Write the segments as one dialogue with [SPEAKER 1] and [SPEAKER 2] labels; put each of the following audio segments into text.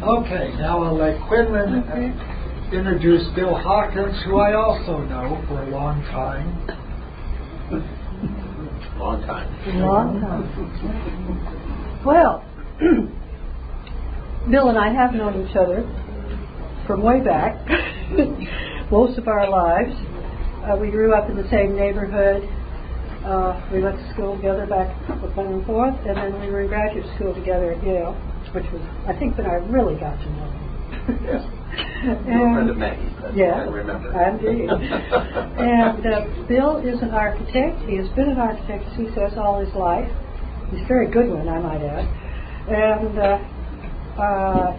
[SPEAKER 1] Okay, now I'll let Quinlan introduce Bill Hawkins, who I also know for a long time.
[SPEAKER 2] Long time.
[SPEAKER 3] Long time. Well, Bill and I have known each other from way back, most of our lives. We grew up in the same neighborhood. We went to school together back at Brookline and Forth, and then we were in graduate school together at Yale, which was, I think, when I really got to know him.
[SPEAKER 2] Yes.
[SPEAKER 3] And,
[SPEAKER 2] of Maggie,
[SPEAKER 3] yeah,
[SPEAKER 2] I remember.
[SPEAKER 3] Indeed. And Bill is an architect. He has been an architect, as he says, all his life. He's a very good one, I might add. And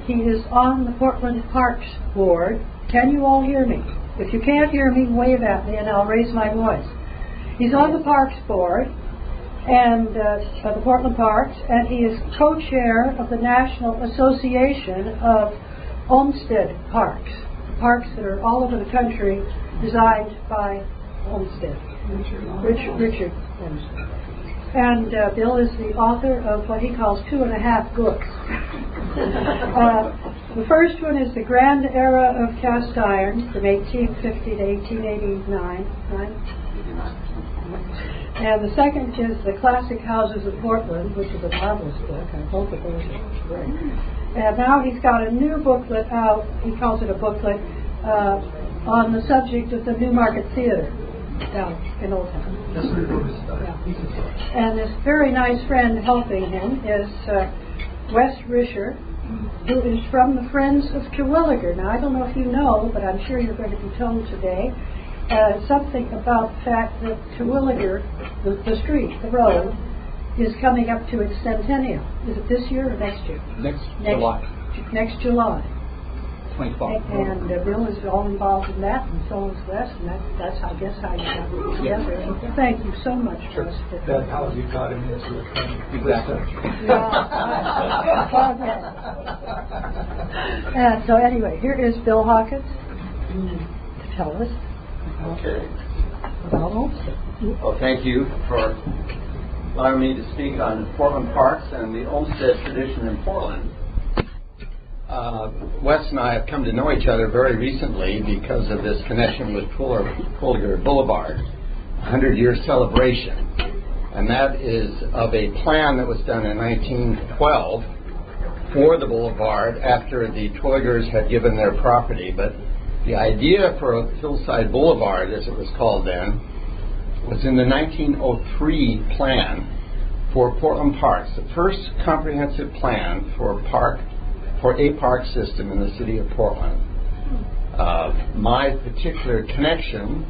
[SPEAKER 3] he is on the Portland Parks Board. Can you all hear me? If you can't hear me, wave at me and I'll raise my voice. He's on the Parks Board and the Portland Parks, and he is co-chair of the National Association of Olmsted Parks, parks that are all over the country, designed by Olmsted, Richard Olmsted. And Bill is the author of what he calls 2.5 books. The first one is The Grand Era of Cast Iron, from 1850 to 1889. And the second is The Classic Houses of Portland, which is a marvelous book, and both of those are great. And now he's got a new booklet out, he calls it a booklet, on the subject of the Newmarket Theater down in Old Town. Yeah. And this very nice friend helping him is Wes Risher, who is from the Friends of Terwilliger. Now, I don't know if you know, but I'm sure you're going to be told today something about the fact that Terwilliger, the street, the road, is coming up to its centennial. Is it this year or next year?
[SPEAKER 4] Next July.
[SPEAKER 3] Next July.
[SPEAKER 4] 25.
[SPEAKER 3] And Bill is all involved in that, and so is Wes, and that's I guess how you got it together.
[SPEAKER 4] Yes.
[SPEAKER 3] So thank you so much, Wes.
[SPEAKER 1] That's how you got him into it.
[SPEAKER 4] Exactly.
[SPEAKER 3] And so anyway, here is Bill Hawkins to tell us
[SPEAKER 2] Okay.
[SPEAKER 3] about Olmsted.
[SPEAKER 2] Well, thank you for allowing me to speak on Portland Parks and the Olmsted tradition in Portland. Wes and I have come to know each other very recently because of this connection with Terwilliger Boulevard, 100-year celebration. And that is of a plan that was done in 1912 for the boulevard after the Terwilligers had given their property. But the idea for a hillside boulevard, as it was called then, was in the 1903 plan for Portland Parks, the first comprehensive plan for a park system in the city of Portland. My particular connection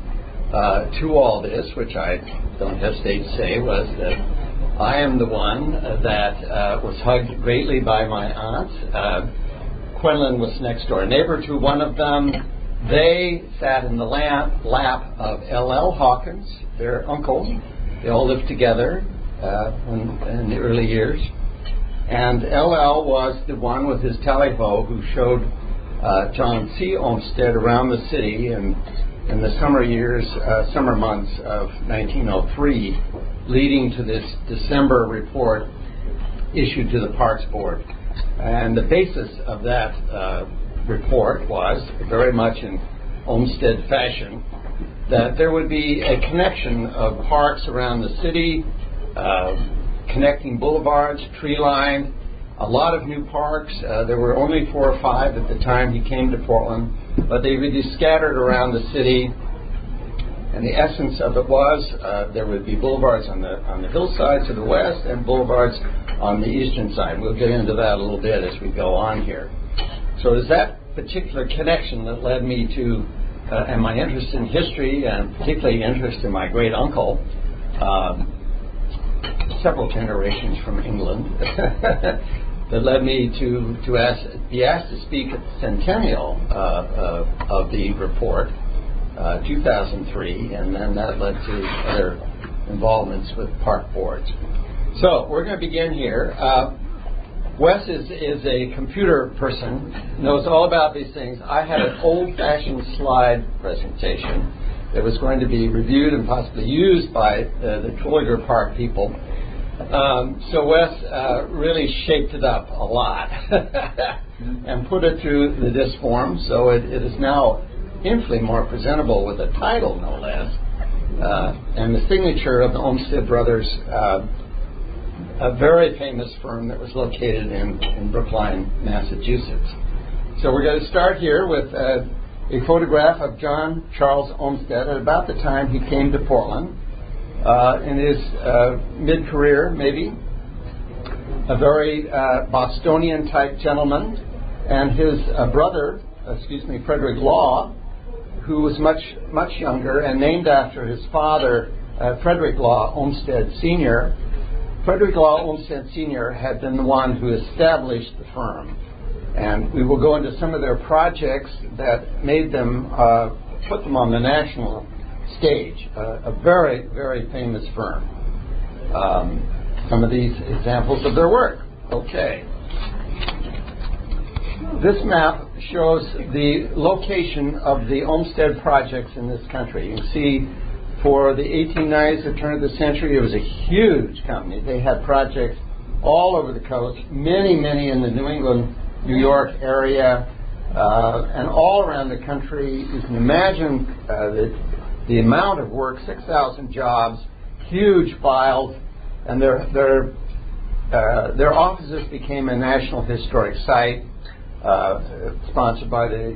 [SPEAKER 2] to all this, which I don't hesitate to say, was that I am the one that was hugged greatly by my aunts. Quinlan was next door neighbor to one of them. They sat in the lap of L.L. Hawkins, their uncle. They all lived together in the early years. And L.L. was the one with his tally-ho who showed John C. Olmsted around the city in the summer months of 1903, leading to this December report issued to the Parks Board. And the basis of that report was, very much in Olmsted fashion, that there would be a connection of parks around the city, connecting boulevards, tree-lined, a lot of new parks. There were only 4 or 5 at the time he came to Portland, but they would be scattered around the city. And the essence of it was there would be boulevards on the hillside to the west and boulevards on the eastern side. We'll get into that a little bit as we go on here. So it was that particular connection that led me to, and my interest in history, and particularly interest in my great uncle, several generations from England, that led me to be asked to speak at the centennial of the report, 2003, and then that led to other involvements with park boards. So we're going to begin here. Wes is a computer person, knows all about these things. I had an old-fashioned slide presentation that was going to be reviewed and possibly used by the Terwilliger Park people. So Wes really shaped it up a lot and put it through the disc form, so it is now infinitely more presentable with a title, no less, and the signature of the Olmsted Brothers, a very famous firm that was located in Brookline, Massachusetts. So we're going to start here with a photograph of John Charles Olmsted at about the time he came to Portland. In his mid-career, maybe, a very Bostonian-type gentleman, and his brother, Frederick Law, who was much younger and named after his father, Frederick Law Olmsted Sr. Frederick Law Olmsted Sr. had been the one who established the firm, and we will go into some of their projects that made them, put them on the national stage, a very, very famous firm. Some of these examples of their work. Okay. This map shows the location of the Olmsted projects in this country. You can see for the 1890s, the turn of the century, it was a huge company. They had projects all over the coast, many in the New England, New York area, and all around the country. You can imagine the amount of work, 6,000 jobs, huge files, and their offices became a National Historic Site, sponsored by the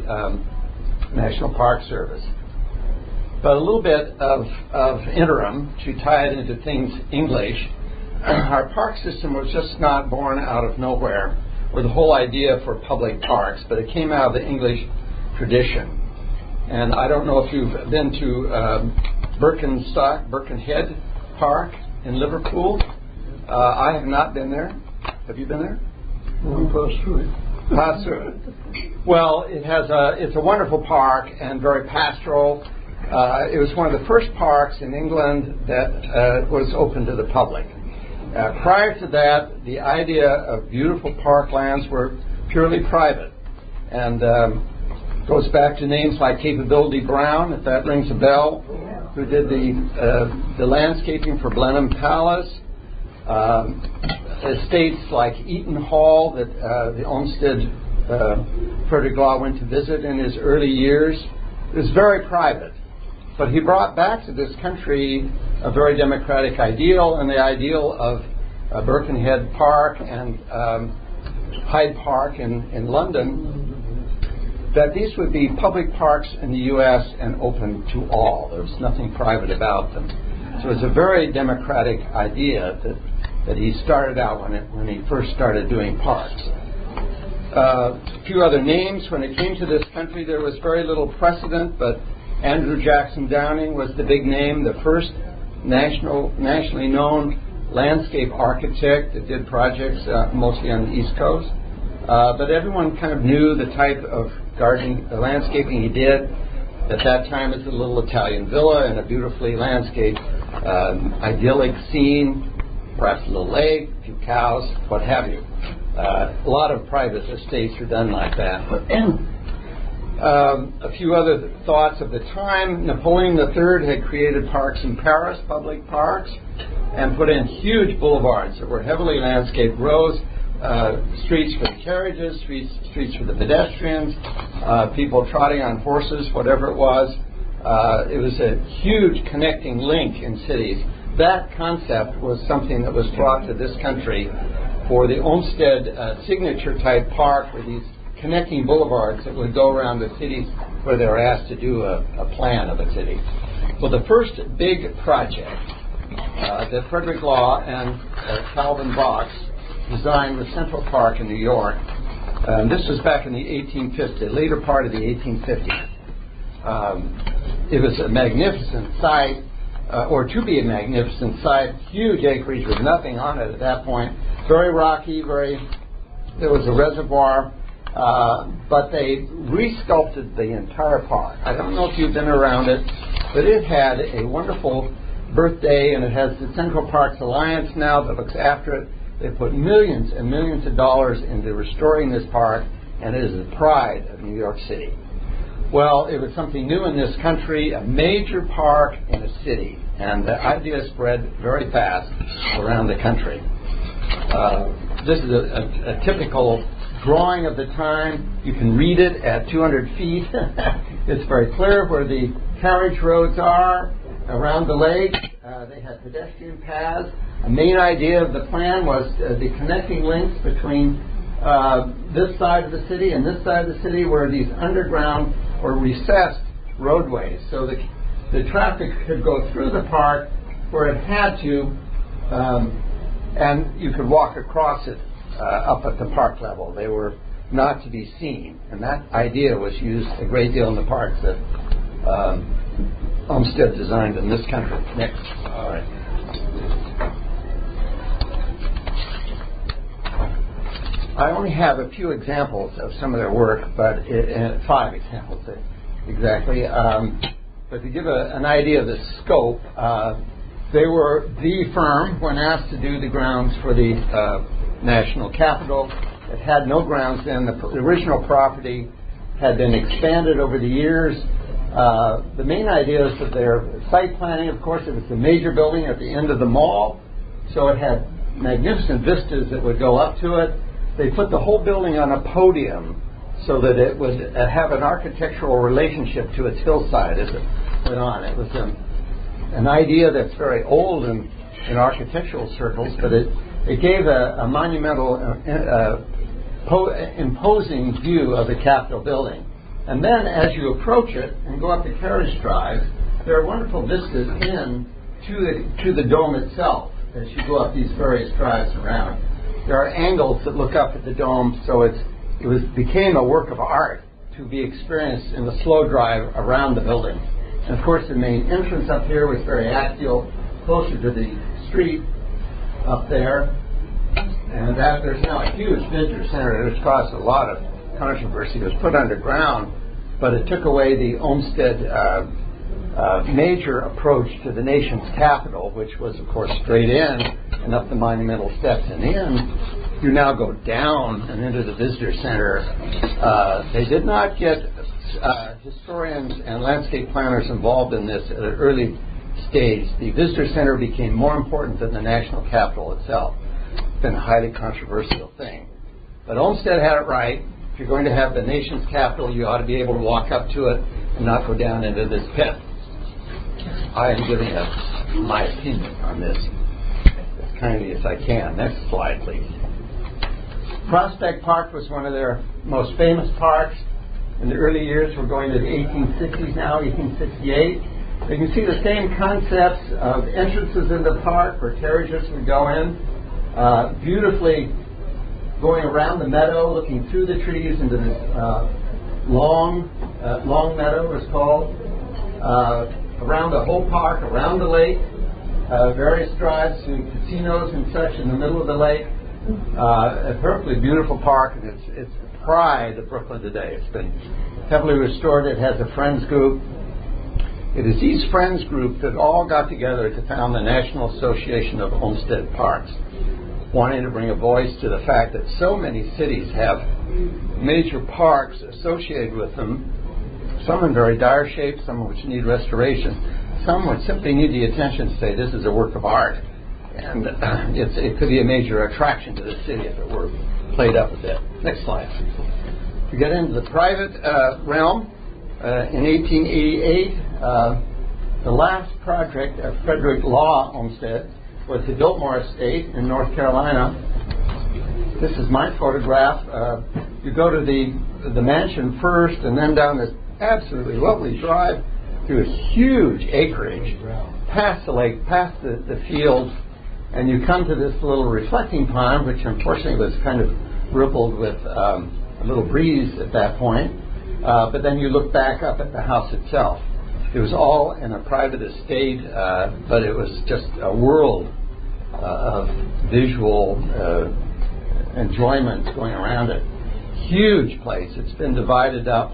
[SPEAKER 2] National Park Service. But a little bit of interim to tie it into things English. Our park system was just not born out of nowhere, or the whole idea for public parks, but it came out of the English tradition. And I don't know if you've been to Birkenhead Park in Liverpool. I have not been there. Have you been there?
[SPEAKER 1] Passed through it.
[SPEAKER 2] Passed through it. Well, it's a wonderful park and very pastoral. It was one of the first parks in England that was open to the public. Prior to that, the idea of beautiful parklands were purely private, and goes back to names like Capability Brown, if that rings a bell, who did the landscaping for Blenheim Palace. Estates like Eaton Hall that the Olmsted Frederick Law went to visit in his early years. It was very private. But he brought back to this country a very democratic ideal, and the ideal of Birkenhead Park and Hyde Park in London, that these would be public parks in the U.S. and open to all. There was nothing private about them. So it's a very democratic idea that he started out when he first started doing parks. A few other names. When it came to this country, there was very little precedent, but Andrew Jackson Downing was the big name, the first nationally known landscape architect that did projects mostly on the East Coast. But everyone kind of knew the type of gardening, the landscaping he did. At that time, it's a little Italian villa in a beautifully landscaped, idyllic scene, perhaps a little lake, a few cows, what have you. A lot of private estates are done like that. A few other thoughts of the time. Napoleon III had created parks in Paris, public parks, and put in huge boulevards that were heavily landscaped roads, streets for the carriages, streets for the pedestrians, people trotting on horses, whatever it was. It was a huge connecting link in cities. That concept was something that was brought to this country for the Olmsted signature type park, with these connecting boulevards that would go around the cities where they were asked to do a plan of a city. Well, the first big project that Frederick Law and Calvin Box designed was Central Park in New York. This was back in the 1850s, the later part of the 1850s. It was a magnificent site, or to be a magnificent site, huge acreage with nothing on it at that point. Very rocky, there was a reservoir, but they resculpted the entire park. I don't know if you've been around it, but it had a wonderful birthday, and it has the Central Parks Alliance now that looks after it. They put millions and millions of dollars into restoring this park, and it is the pride of New York City. Well, it was something new in this country, a major park in a city. And the idea spread very fast around the country. This is a typical drawing of the time. You can read it at 200 feet. It's very clear where the carriage roads are around the lake. They had pedestrian paths. The main idea of the plan was the connecting links between this side of the city and this side of the city were these underground or recessed roadways. So the traffic could go through the park where it had to, and you could walk across it up at the park level. They were not to be seen. And that idea was used a great deal in the parks that Olmsted designed in this country. Next. All right. I only have a few examples of some of their work, but 5 examples exactly. But to give an idea of the scope, they were the firm when asked to do the grounds for the National Capitol. It had no grounds then. The original property had been expanded over the years. The main ideas of their site planning, of course, it was the major building at the end of the mall, so it had magnificent vistas that would go up to it. They put the whole building on a podium so that it would have an architectural relationship to its hillside as it went on. It was an idea that's very old in architectural circles, but it gave a monumental, imposing view of the Capitol building. And then as you approach it and go up the carriage drive, there are wonderful vistas to the dome itself as you go up these various drives around. There are angles that look up at the dome, so it became a work of art to be experienced in the slow drive around the building. And of course the main entrance up here was very axial, closer to the street up there. And there's now a huge visitor center. It has caused a lot of controversy. It was put underground, but it took away the Olmsted major approach to the nation's capital, which was, of course, straight in and up the monumental steps and in. You now go down and into the visitor center. They did not get historians and landscape planners involved in this at an early stage. The visitor center became more important than the national capital itself. It's been a highly controversial thing. But Olmsted had it right. If you're going to have the nation's capital, you ought to be able to walk up to it and not go down into this pit. I am giving my opinion on this as kindly as I can. Next slide, please. Prospect Park was one of their most famous parks. In the early years, we're going to the 1860s now, 1868. You can see the same concepts of entrances into the park where carriages would go in, beautifully going around the meadow, looking through the trees into this long meadow, it's called, around the whole park, around the lake, various drives to casinos and such in the middle of the lake. A perfectly beautiful park, and it's the pride of Brooklyn today. It's been heavily restored. It has a friends group. It is these friends group that all got together to found the National Association of Olmsted Parks, wanting to bring a voice to the fact that so many cities have major parks associated with them, some in very dire shape, some which need restoration, some would simply need the attention to say this is a work of art. And it could be a major attraction to the city if it were played up a bit. Next slide. To get into the private realm, in 1888, the last project of Frederick Law Olmsted was the Biltmore Estate in North Carolina. This is my photograph. You go to the mansion first and then down this absolutely lovely drive through a huge acreage, past the lake, past the fields, and you come to this little reflecting pond, which unfortunately was kind of rippled with a little breeze at that point. But then you look back up at the house itself. It was all in a private estate, but it was just a world of visual enjoyment going around it. Huge place. It's been divided up.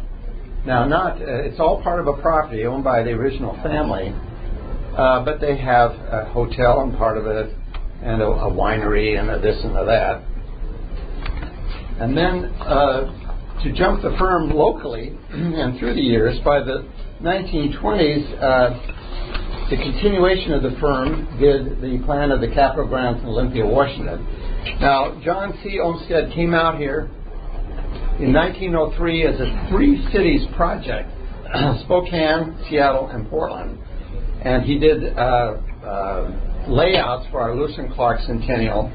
[SPEAKER 2] Now, it's all part of a property owned by the original family, but they have a hotel on part of it, and a winery, and a this and a that. And then to jump the firm locally and through the years, by the 1920s, the continuation of the firm did the plan of the Capitol grounds in Olympia, Washington. Now, John C. Olmsted came out here in 1903 as a three-cities project, Spokane, Seattle, and Portland. And he did layouts for our Lewis and Clark Centennial,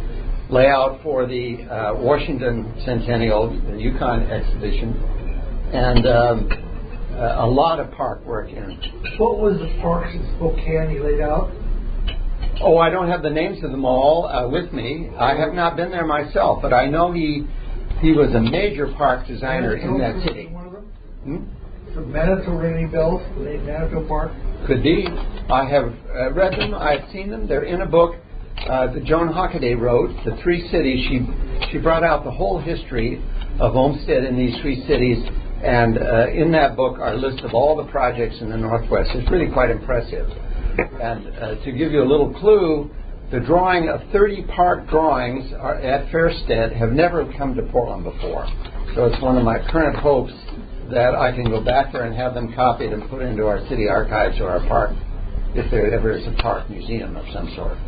[SPEAKER 2] layout for the Washington Centennial, the Yukon Expedition, and a lot of park work in.
[SPEAKER 1] What was the parks in Spokane you laid out?
[SPEAKER 2] Oh, I don't have the names of them all with me. I have not been there myself, but I know he was a major park designer in that city.
[SPEAKER 1] One of them? The Manitou ringing bells, the Manitou Park?
[SPEAKER 2] Could be. I have read them. I've seen them. They're in a book that Joan Hockaday wrote, The Three Cities. She brought out the whole history of Olmsted in these three cities, and in that book are a list of all the projects in the Northwest. It's really quite impressive. And to give you a little clue, the drawing of 30 park drawings at Fairstead have never come to Portland before. So it's one of my current hopes that I can go back there and have them copied and put into our city archives or our park, if there ever is a park museum of some sort.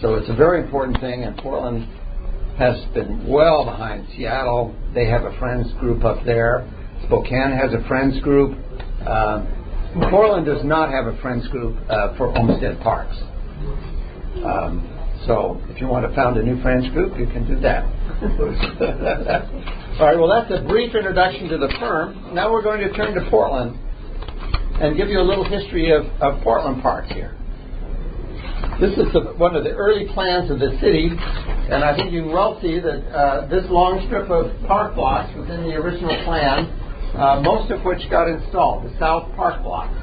[SPEAKER 2] So it's a very important thing, and Portland has been well behind Seattle. They have a friends group up there. Spokane has a friends group. Portland does not have a friends group for Olmsted Parks. So if you want to found a new friends group, you can do that. All right, well, that's a brief introduction to the firm. Now we're going to turn to Portland and give you a little history of Portland Parks here. This is one of the early plans of the city, and I think you can well see that this long strip of park blocks was in the original plan, most of which got installed, the South Park blocks.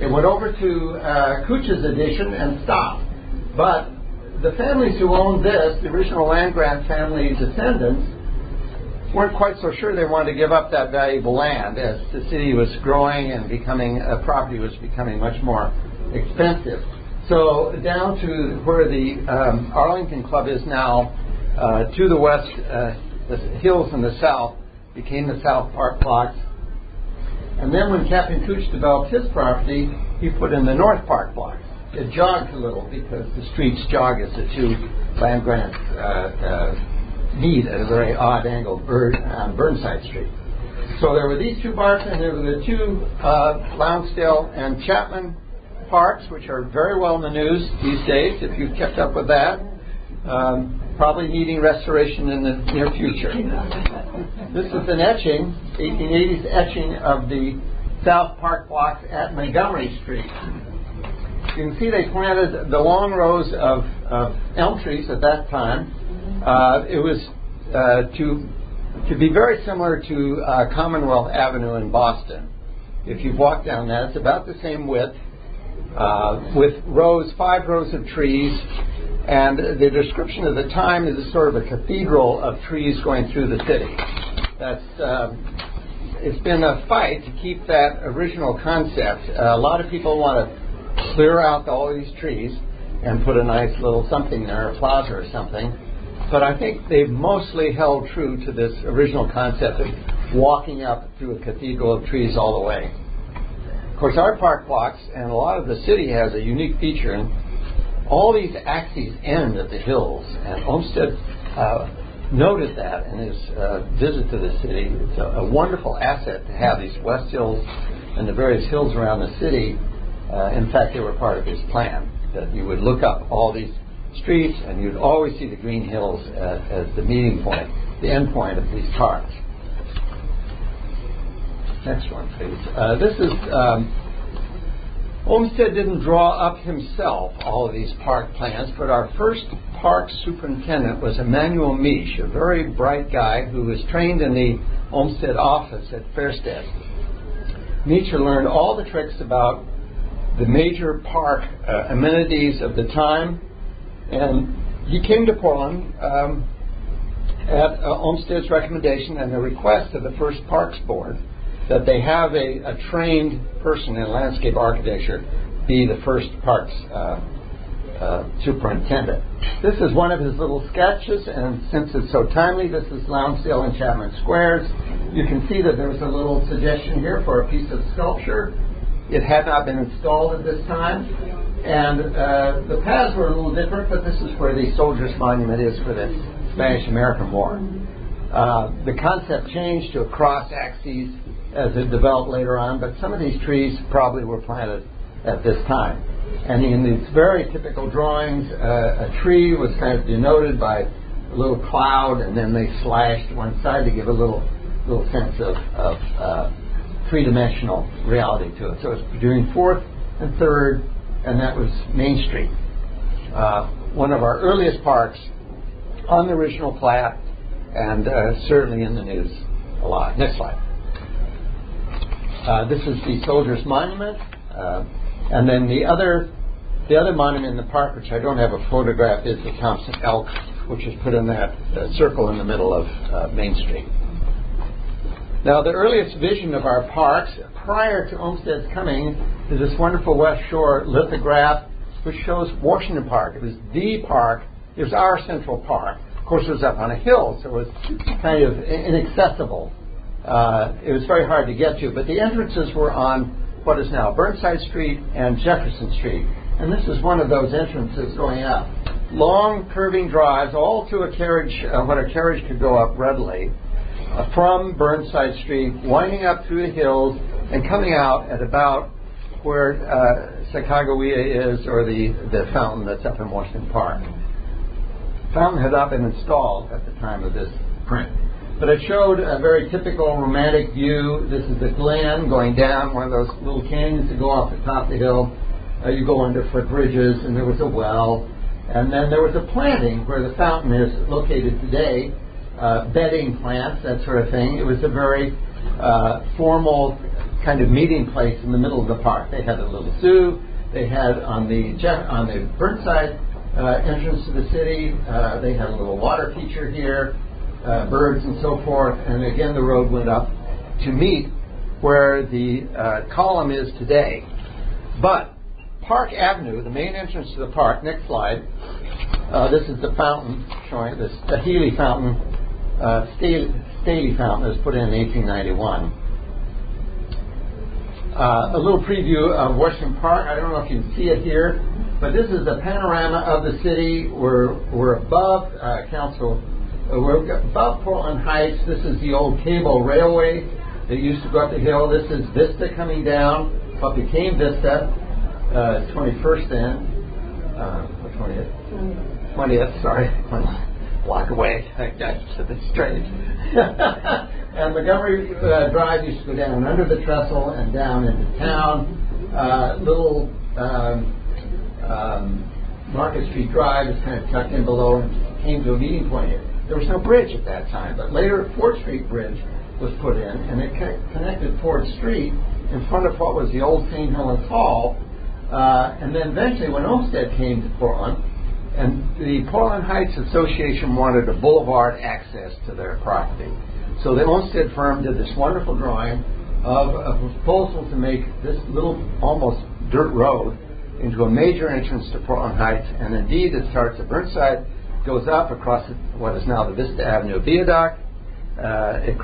[SPEAKER 2] It went over to Cooch's addition and stopped. But the families who owned this, the original land grant family descendants, weren't quite so sure they wanted to give up that valuable land as the city was growing and property was becoming much more expensive. So down to where the Arlington Club is now, to the west, the hills in the south became the South Park blocks. And then when Captain Cooch developed his property, he put in the North Park blocks. It jogged a little because the streets jog as the two land grants meet at a very odd angle on Burnside Street. So there were these two parks, and there were the two Lonsdale and Chapman parks, which are very well in the news these days, if you've kept up with that. Probably needing restoration in the near future. This is an etching, 1880s etching of the South Park blocks at Montgomery Street. You can see they planted the long rows of elm trees at that time. It was to be very similar to Commonwealth Avenue in Boston. If you've walked down that, it's about the same width, with 5 rows of trees. And the description of the time is sort of a cathedral of trees going through the city. It's been a fight to keep that original concept. A lot of people want to clear out all these trees and put a nice little something there, a plaza or something. But I think they've mostly held true to this original concept of walking up through a cathedral of trees all the way. Of course, our park blocks and a lot of the city has a unique feature, and all these axes end at the hills, and Olmsted noted that in his visit to the city. It's a wonderful asset to have these west hills and the various hills around the city. In fact, they were part of his plan, that you would look up all these streets and you'd always see the green hills as the meeting point, the end point of these parks. Next one, please. This is Olmsted didn't draw up himself all of these park plans, but our first park superintendent was Emmanuel Misch, a very bright guy who was trained in the Olmsted office at Fairstead. Misch learned all the tricks about the major park amenities of the time, and he came to Portland at Olmsted's recommendation and the request of the first Parks Board that they have a trained person in landscape architecture be the first parks superintendent. This is one of his little sketches, and since it's so timely, this is Lonsdale and Chapman Squares. You can see that there was a little suggestion here for a piece of sculpture. It had not been installed at this time, And the paths were a little different, but this is where the Soldiers Monument is for the Spanish-American War. The concept changed to a cross axis as it developed later on, but some of these trees probably were planted at this time. And in these very typical drawings, a tree was kind of denoted by a little cloud, and then they slashed one side to give a little sense of three-dimensional reality to it. So it was between 4th and 3rd, and that was Main Street. One of our earliest parks on the original plat, and certainly in the news a lot. Next slide. This is the Soldiers Monument, and then the other monument in the park, which I don't have a photograph, is the Thompson Elk, which is put in that circle in the middle of Main Street. Now, the earliest vision of our parks prior to Olmsted's coming is this wonderful West Shore lithograph, which shows Washington Park. It was the park. It was our central park. Of course, it was up on a hill, so it was kind of inaccessible. It was very hard to get to, but the entrances were on what is now Burnside Street and Jefferson Street. And this is one of those entrances going up. Long, curving drives, all to a carriage, what a carriage could go up readily, from Burnside Street, winding up through the hills, and coming out at about where Sacagawea is, or the fountain that's up in Washington Park. The fountain had not been installed at the time of this print. But it showed a very typical romantic view. This is the Glen going down, one of those little canyons that go off the top of the hill. You go under footbridges, and there was a well. And then there was a planting where the fountain is located today, bedding plants, that sort of thing. It was a very formal kind of meeting place in the middle of the park. They had a little zoo. They had on the Burnside entrance to the city, they had a little water feature here. Birds and so forth, and again the road went up to meet where the column is today. But Park Avenue, the main entrance to the park, next slide, this is the fountain showing this, the Healy Fountain, Staley Fountain that was put in 1891. A little preview of Washington Park. I don't know if you can see it here, but this is a panorama of the city. We're above we're above Portland Heights. This is the old cable railway that used to go up the hill. This is Vista coming down, what became Vista, 21st then. 20th? 20th, sorry. One block away. That's a bit strange. And Montgomery Drive used to go down under the trestle and down into town. Little Market Street Drive is kind of tucked in below and came to a meeting point here. There was no bridge at that time, but later Ford Street Bridge was put in, and it connected Ford Street in front of what was the old St. Helens Hall. And then eventually when Olmsted came to Portland, and the Portland Heights Association wanted a boulevard access to their property. So the Olmsted firm did this wonderful drawing of a proposal to make this little almost dirt road into a major entrance to Portland Heights, and indeed it starts at Burnside, goes up across what is now the Vista Avenue Viaduct. It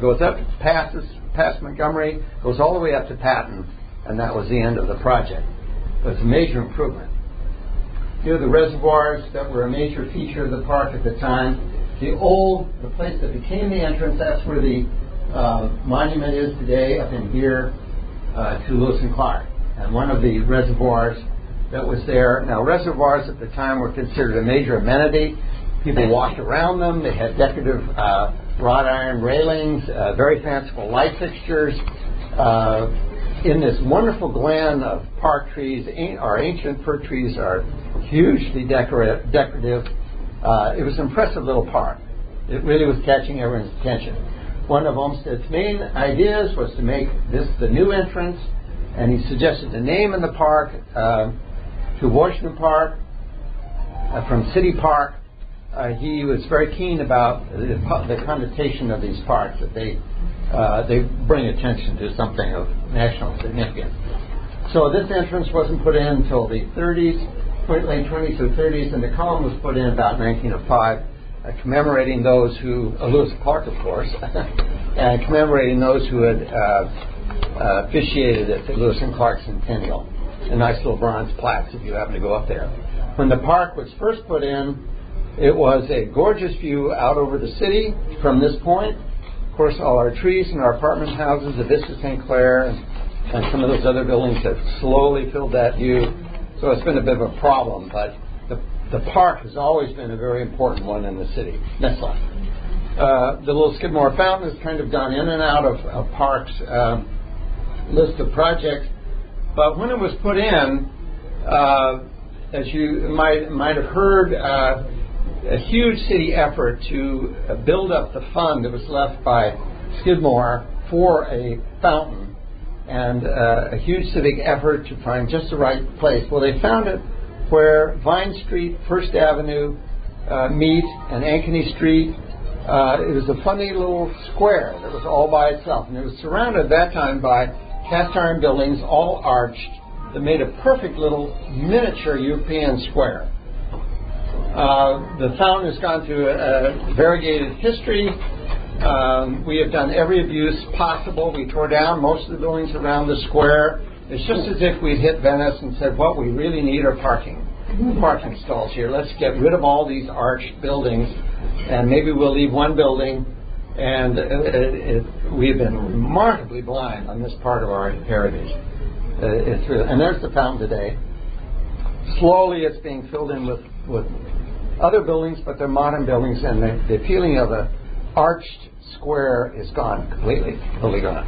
[SPEAKER 2] goes up, past Montgomery, goes all the way up to Patton, and that was the end of the project. But it's a major improvement. Here are the reservoirs that were a major feature of the park at the time. The place that became the entrance, that's where the monument is today, up in here, to Lewis and Clark. And one of the reservoirs that was there. Now, reservoirs at the time were considered a major amenity. People walked around them. They had decorative wrought iron railings, very fanciful light fixtures. In this wonderful glen of park trees, our ancient fir trees are hugely decorative. It was an impressive little park. It really was catching everyone's attention. One of Olmsted's main ideas was to make this the new entrance, and he suggested a name in the park to Washington Park from City Park. He was very keen about the connotation of these parks, that they bring attention to something of national significance. So this entrance wasn't put in until the 30s, late 20s or 30s, and the column was put in about 1905, commemorating those who, Lewis and Clark, of course, and commemorating those who had officiated at the Lewis and Clark Centennial. and nice little bronze plaques if you happen to go up there. When the park was first put in, it was a gorgeous view out over the city from this point. Of course, all our trees and our apartment houses, the Vista St. Clair, and some of those other buildings have slowly filled that view. So it's been a bit of a problem, but the park has always been a very important one in the city. Next slide. The little Skidmore Fountain has kind of gone in and out of parks list of projects. But when it was put in, as you might have heard, a huge city effort to build up the fund that was left by Skidmore for a fountain, and a huge civic effort to find just the right place. Well, they found it where Vine Street, First Avenue meet, and Ankeny Street. It was a funny little square that was all by itself, and it was surrounded at that time by cast iron buildings, all arched, that made a perfect little miniature European square. The fountain has gone through a variegated history. We have done every abuse possible. We tore down most of the buildings around the square. It's just as if we'd hit Venice and said, what we really need are parking stalls here. Let's get rid of all these arched buildings, and maybe we'll leave one building. And we've been remarkably blind on this part of our heritage. And there's the fountain today. Slowly it's being filled in with other buildings, but they're modern buildings, and the feeling of an arched square is gone completely, totally gone.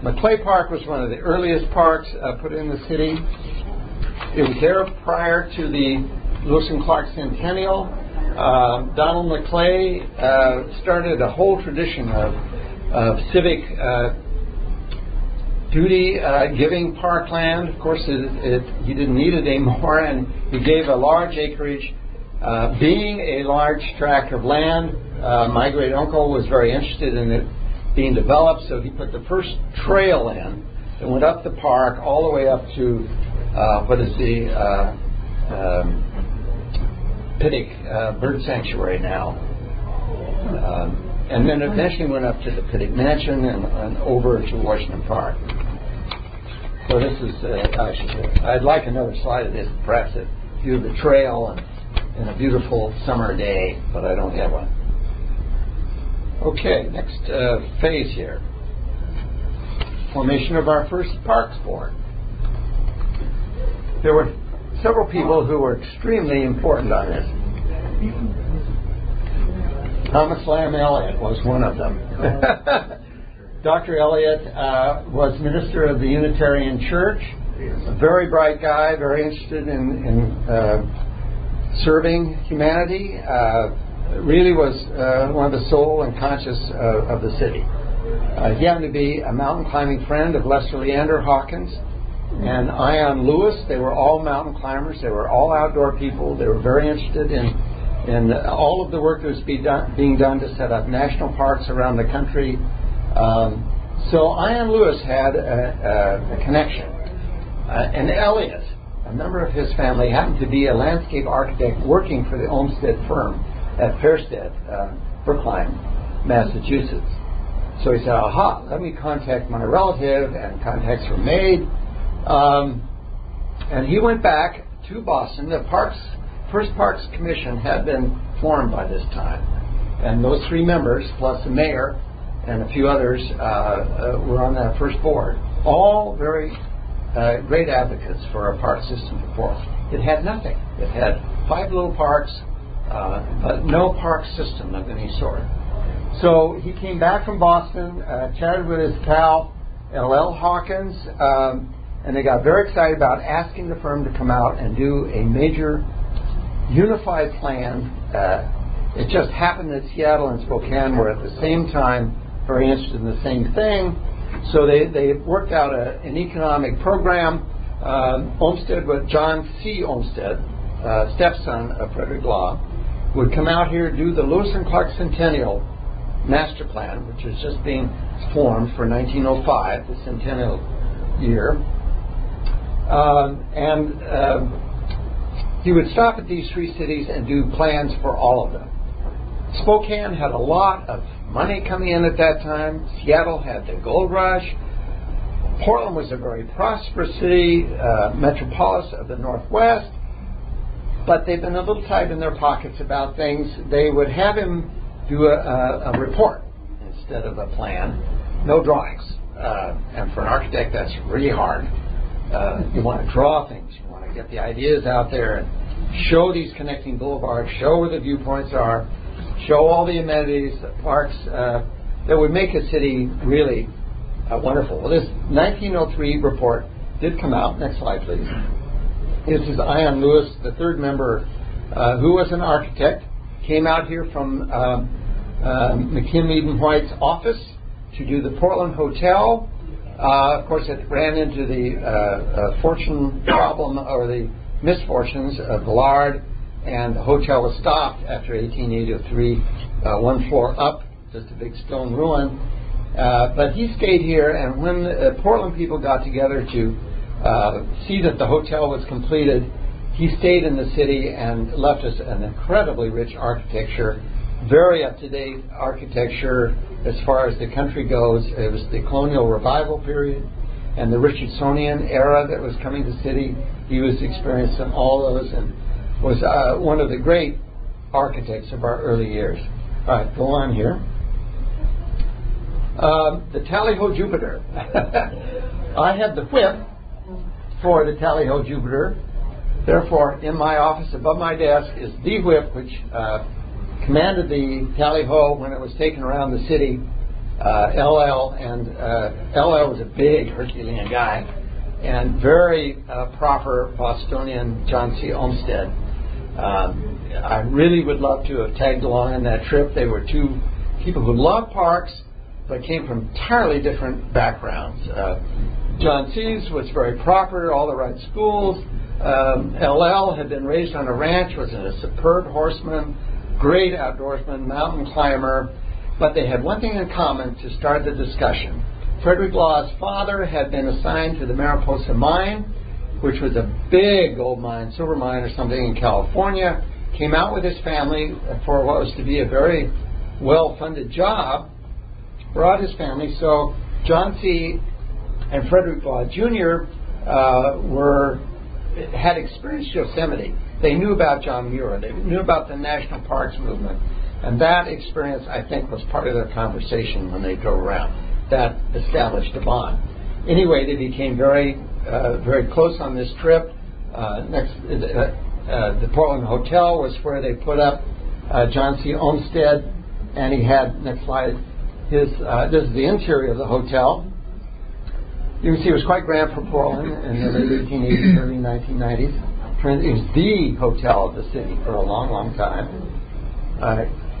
[SPEAKER 2] Maclay Park was one of the earliest parks put in the city. It was there prior to the Lewis and Clark Centennial. Donald Maclay started a whole tradition of civic duty giving parkland. Of course, he didn't need it anymore, and he gave a large acreage, being a large tract of land. My great uncle was very interested in it being developed, so he put the first trail in that went up the park all the way up to what is the Pittick Bird Sanctuary now, and then eventually went up to the Pittick Mansion and over to Washington Park. So this is, I'd like another slide of this, perhaps a view of the trail and a beautiful summer day, but I don't have one. Okay, next phase here. Formation of our first Parks Board. There were several people who were extremely important on this. Thomas Lamb Eliot was one of them. Dr. Eliot was minister of the Unitarian Church, a very bright guy, very interested in serving humanity, really was one of the soul and conscience of the city. He happened to be a mountain climbing friend of Lester Leander Hawkins and Ion Lewis. They were all mountain climbers. They were all outdoor people. They were very interested in all of the work that was being done to set up national parks around the country. So Ion Lewis had a connection. And Eliot, a member of his family, happened to be a landscape architect working for the Olmsted firm at Fairstead, Brookline, Massachusetts. So he said, aha, let me contact my relative, and contacts were made. And he went back to Boston. The first Parks Commission had been formed by this time. And those three members, plus the mayor and a few others, were on that first board. All very great advocates for a park system before us. It had nothing. It had 5 little parks, but no park system of any sort. So he came back from Boston, chatted with his pal, L.L. Hawkins, and they got very excited about asking the firm to come out and do a major unified plan. It just happened that Seattle and Spokane were at the same time very interested in the same thing. So they worked out an economic program. Olmsted, with John C. Olmsted, stepson of Frederick Law, would come out here, do the Lewis and Clark Centennial Master Plan, which is just being formed for 1905, the centennial year. He would stop at these 3 cities and do plans for all of them. Spokane had a lot of money coming in at that time. Seattle had the gold rush. Portland was a very prosperous city, metropolis of the Northwest, but they've been a little tight in their pockets about things. They would have him do a report instead of a plan, no drawings. And for an architect, that's really hard. You want to draw things, you want to get the ideas out there and show these connecting boulevards, show where the viewpoints are, show all the amenities, the parks that would make a city really wonderful. Well, this 1903 report did come out. Next slide, please. This is Ian Lewis, the third member, who was an architect, came out here from McKim White's office to do the Portland Hotel. Of course, it ran into the fortune problem or the misfortunes of Villard, and the hotel was stopped after 1883, one floor up, just a big stone ruin. But he stayed here, and when the Portland people got together to see that the hotel was completed, he stayed in the city and left us an incredibly rich architecture, very up-to-date architecture as far as the country goes. It was the colonial revival period and the Richardsonian era that was coming to the city. He was experiencing all those and was one of the great architects of our early years. All right, go on here. The Tally-Ho Jupiter. I had the whip for the Tally-Ho Jupiter. Therefore, in my office above my desk is the whip which commanded the Tally-Ho when it was taken around the city. LL, and LL was a big Herculean guy and very proper Bostonian John C. Olmsted. I really would love to have tagged along on that trip. They were two people who loved parks but came from entirely different backgrounds. John C.'s was very proper, all the right schools. LL had been raised on a ranch, was a superb horseman, great outdoorsman, mountain climber, but they had one thing in common to start the discussion. Frederick Law's father had been assigned to the Mariposa mine, which was a big gold mine, silver mine or something in California, came out with his family for what was to be a very well-funded job, brought his family. So John C. and Frederick Law Jr. Had experienced Yosemite. They knew about John Muir. They knew about the National Parks movement. And that experience, I think, was part of their conversation when they drove around. That established a bond. Anyway, they became very close on this trip. The Portland Hotel was where they put up John C. Olmsted, and he had, next slide, this is the interior of the hotel. You can see it was quite grand for Portland in the late 1880s, early 1990s. It was the hotel of the city for a long, long time.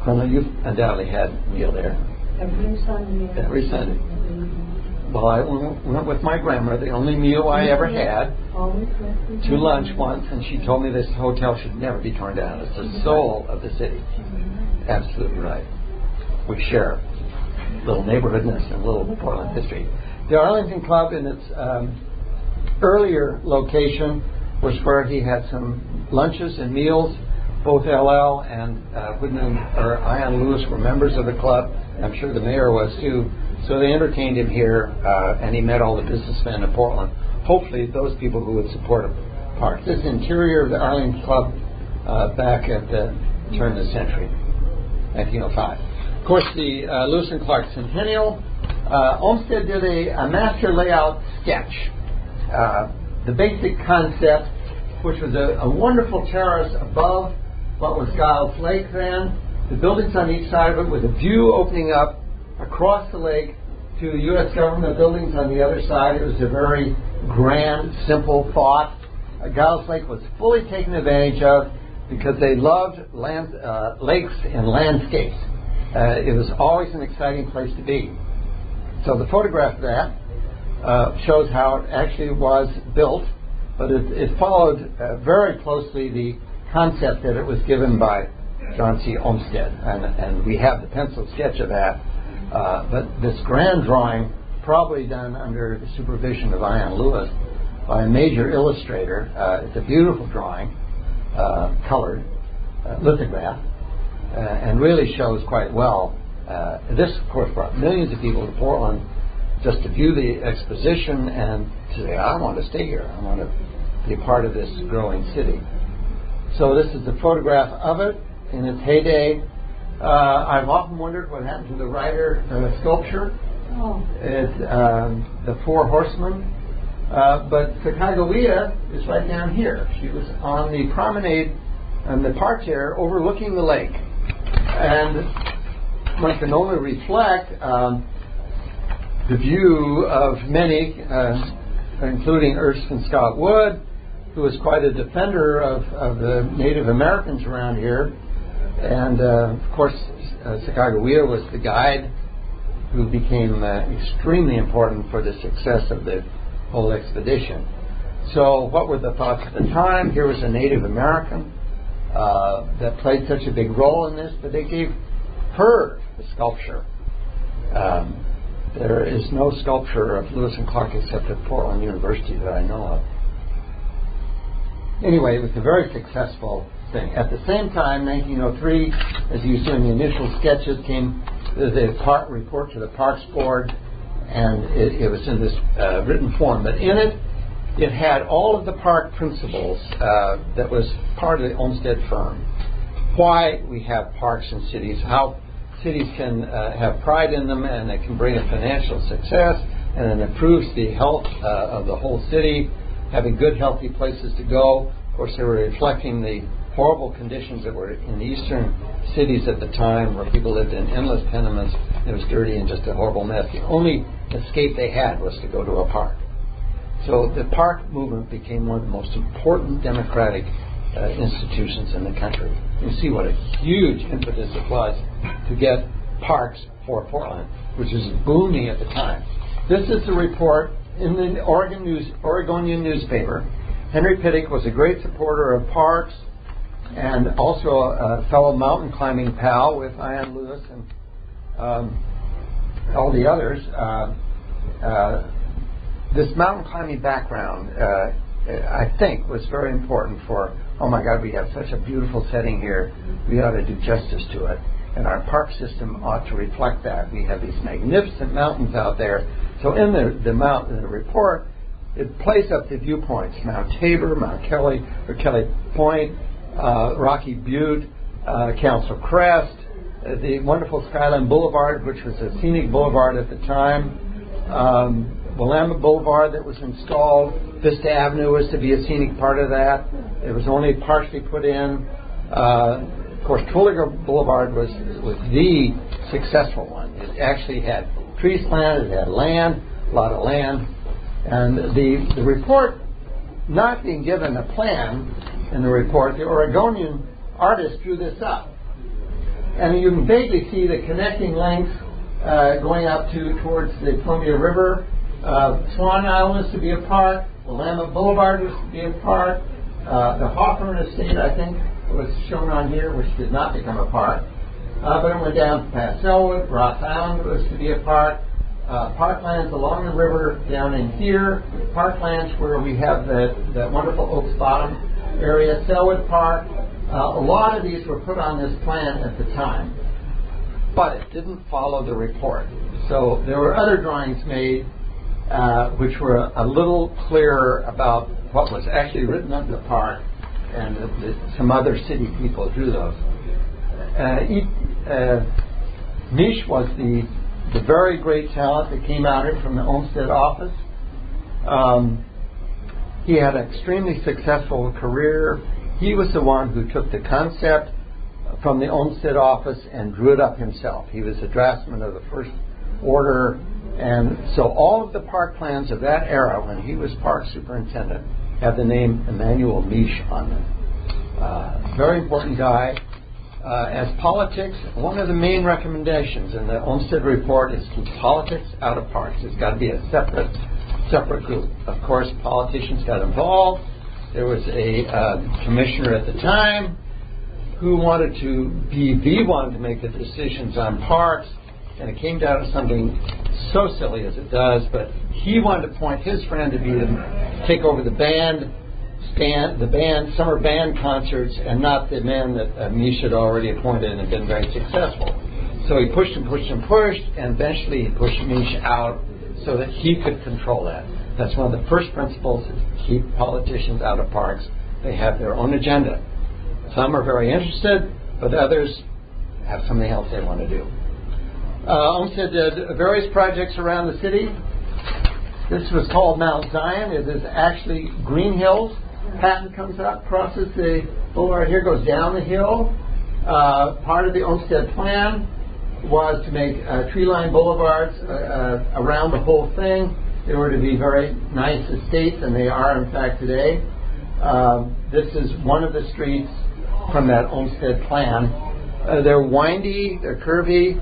[SPEAKER 2] Colonel, you've undoubtedly had a meal there.
[SPEAKER 3] Every Sunday.
[SPEAKER 2] Every Sunday. Well, I went with my grandmother, the only meal I ever had, to lunch once, and she told me this hotel should never be torn down. It's the soul of the city. Absolutely right. We share little neighborhoodness and little Portland history. The Arlington Club, in its earlier location, was where he had some lunches and meals. Both LL and Ian Lewis were members of the club. I'm sure the mayor was too. So they entertained him here, and he met all the businessmen in Portland. Hopefully, those people who would support a park. This is the interior of the Arlington Club back at the turn of the century, 1905. Of course, the Lewis and Clark Centennial. Olmsted did a master layout sketch. The basic concept, which was a wonderful terrace above what was Giles Lake then, the buildings on each side of it with a view opening up across the lake to U.S. government buildings on the other side. It was a very grand, simple thought. Giles Lake was fully taken advantage of because they loved lakes and landscapes. It was always an exciting place to be. So the photograph of that shows how it actually was built, but it followed very closely the concept that it was given by John C. Olmsted, and we have the pencil sketch of that. But this grand drawing, probably done under the supervision of Ian Lewis by a major illustrator. It's a beautiful drawing, colored, lithograph, and really shows quite well. This, of course, brought millions of people to Portland just to view the exposition and to say, I want to stay here. I want to be a part of this growing city. So this is the photograph of it in its heyday. I've often wondered what happened to the Rider sculpture.
[SPEAKER 3] Oh.
[SPEAKER 2] It's the Four Horsemen. But Sacagawea is right down here. She was on the promenade and the parterre overlooking the lake. And one can only reflect the view of many, including Erskine Scott Wood, who was quite a defender of the Native Americans around here. And of course, Sacagawea was the guide who became extremely important for the success of the whole expedition. So what were the thoughts at the time? Here was a Native American that played such a big role in this, but they gave her the sculpture. There is no sculpture of Lewis and Clark except at Portland University that I know of. Anyway, it was a very successful thing. At the same time, 1903, as you see in the initial sketches, came the report to the Parks Board, and it was in this written form. But in it, it had all of the park principles that was part of the Olmsted firm. Why we have parks in cities, how cities can have pride in them, and it can bring a financial success, and it improves the health of the whole city, having good, healthy places to go. Of course, they were reflecting the horrible conditions that were in the eastern cities at the time, where people lived in endless tenements. It was dirty and just a horrible mess. The only escape they had was to go to a park. So the park movement became one of the most important democratic institutions in the country. You see what a huge impetus it was to get parks for Portland, which was booming at the time. This is the report in the Oregonian newspaper. Henry Pittick was a great supporter of parks and also a fellow mountain climbing pal with Ian Lewis and all the others. This mountain climbing background, I think, was very important for, oh my God, we have such a beautiful setting here. We ought to do justice to it. And our park system ought to reflect that. We have these magnificent mountains out there. So in the report, it plays up the viewpoints: Mount Tabor, Mount Kelly, or Kelly Point, Rocky Butte, Council Crest, the wonderful Skyline Boulevard, which was a scenic boulevard at the time, Willamette Boulevard that was installed. Vista Avenue was to be a scenic part of that. It was only partially put in. Of course, Terwilliger Boulevard was the successful one. It actually had tree land, it had land, a lot of land. And the report, not being given a plan in the report, the Oregonian artist drew this up. And you can vaguely see the connecting links going up towards the Columbia River. Swan Island was to be a park. Willamette Boulevard was to be a park. The Hawthorne Estate, I think, was shown on here, which did not become a park. But it went down past Selwood. Ross Island was to be a park. Parklands along the river down in here. Parklands where we have that wonderful Oaks Bottom area. Selwood Park. A lot of these were put on this plan at the time. But it didn't follow the report. So there were other drawings made which were a little clearer about what was actually written of the park, and some other city people drew those. Misch was the very great talent that came out here from the Olmsted office. He had an extremely successful career. He was the one who took the concept from the Olmsted office and drew it up himself. He was a draftsman of the first order, and so all of the park plans of that era, when he was park superintendent, have the name Emanuel Misch on them. Very important guy. As politics, one of the main recommendations in the Olmsted report is keep politics out of parks. It's got to be a separate group. Of course, politicians got involved. There was a commissioner at the time who wanted to be the one to make the decisions on parks, and it came down to something so silly as it does, but he wanted to appoint his friend to be take over the summer band concerts, and not the man that Misch had already appointed and had been very successful. So he pushed and pushed and pushed, and eventually he pushed Misch out so that he could control that. That's one of the first principles, is to keep politicians out of parks. They have their own agenda. Some are very interested, but others have something else they want to do. Olmsted did various projects around the city. This was called Mount Zion. It is actually green hills. Patton comes up, crosses the boulevard here, goes down the hill. Part of the Olmsted plan was to make tree-lined boulevards around the whole thing. They were to be very nice estates, and they are, in fact, today. This is one of the streets from that Olmsted plan. They're windy, they're curvy,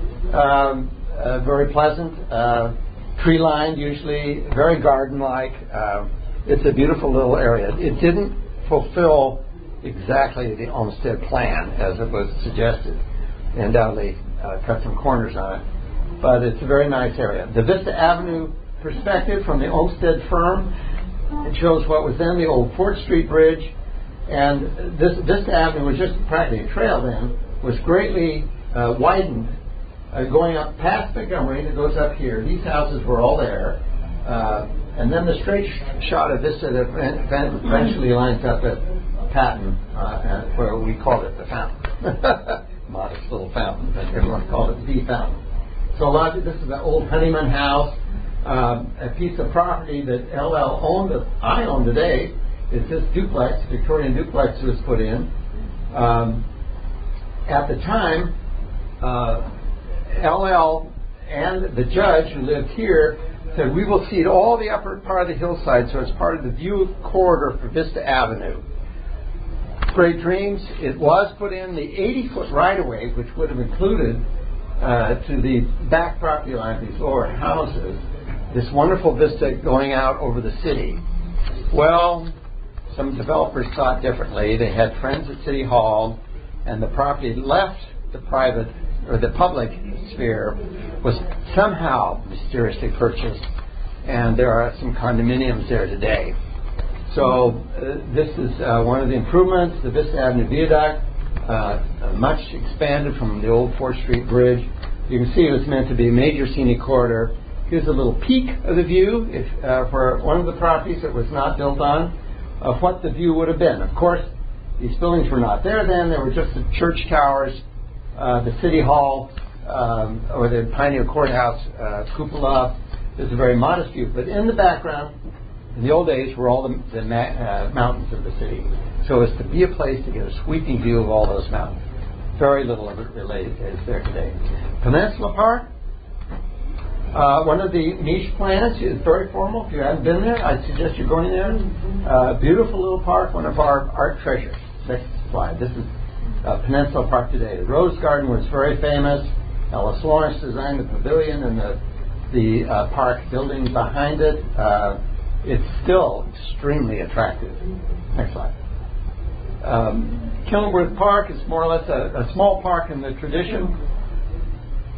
[SPEAKER 2] very pleasant, tree-lined usually, very garden-like. It's a beautiful little area. It didn't fulfill exactly the Olmsted plan as it was suggested. They undoubtedly cut some corners on it, but it's a very nice area. The Vista Avenue perspective from the Olmsted firm, it shows what was then the old Fort Street Bridge, and this Vista Avenue was just practically a trail then, was greatly widened going up past Montgomery. It goes up here. These houses were all there. And then the straight shot of Vista that eventually lines up at Patton, where we called it the fountain. Modest little fountain, but everyone called it the fountain. So this is an old Honeyman house, a piece of property that LL owned, that I own today. It's this duplex, Victorian duplex, was put in. At the time, LL and the judge who lived here said, we will cede all the upper part of the hillside so it's part of the view corridor for Vista Avenue. Great dreams. It was put in the 80-foot right-of-way, which would have included to the back property line of these lower houses, this wonderful vista going out over the city. Well, some developers thought differently. They had friends at City Hall, and the property left the private or the public sphere, was somehow mysteriously purchased, and there are some condominiums there today. So this is one of the improvements, the Vista Avenue Viaduct, much expanded from the old 4th Street Bridge. You can see it was meant to be a major scenic corridor. Here's a little peek of the view for one of the properties that was not built on, of what the view would have been. Of course, these buildings were not there then. They were just the church towers, the City Hall, or the Pioneer Courthouse cupola. There's a very modest view. But in the background, in the old days, were all the mountains of the city. So as to be a place to get a sweeping view of all those mountains. Very little of it related is there today. Peninsula Park, one of the niche plans, is very formal. If you haven't been there, I suggest you're going there. Beautiful little park, one of our art treasures. Next slide. This is Peninsula Park today. The Rose Garden was very famous. Ellis Lawrence designed the pavilion and the park building behind it. It's still extremely attractive. Next slide. Kenilworth Park is more or less a small park in the tradition.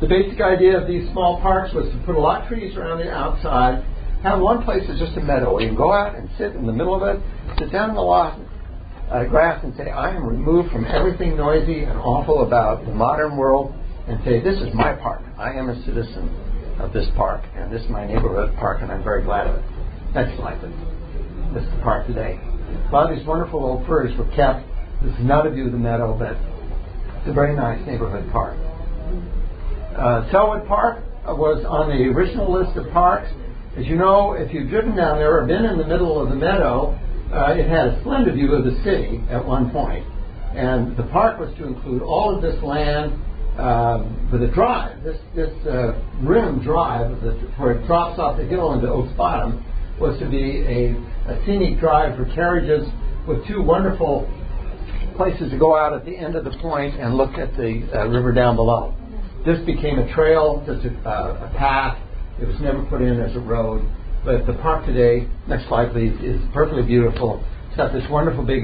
[SPEAKER 2] The basic idea of these small parks was to put a lot of trees around the outside, have one place that's just a meadow where you can go out and sit in the middle of it, sit down in the lot, grass, and say, I am removed from everything noisy and awful about the modern world, and say, this is my park. I am a citizen of this park, and this is my neighborhood park, and I'm very glad of it. Next slide, please. This is the park today. A lot of these wonderful old firs were kept. This is not a view of the meadow, but it's a very nice neighborhood park. Selwood Park was on the original list of parks. As you know, if you've driven down there or been in the middle of the meadow, it had a splendid view of the city at one point. And the park was to include all of this land with a drive. This rim drive, where it drops off the hill into Oaks Bottom, was to be a scenic drive for carriages with two wonderful places to go out at the end of the point and look at the river down below. This became a trail, just a path. It was never put in as a road. But the park today, next slide please, is perfectly beautiful. It's got this wonderful big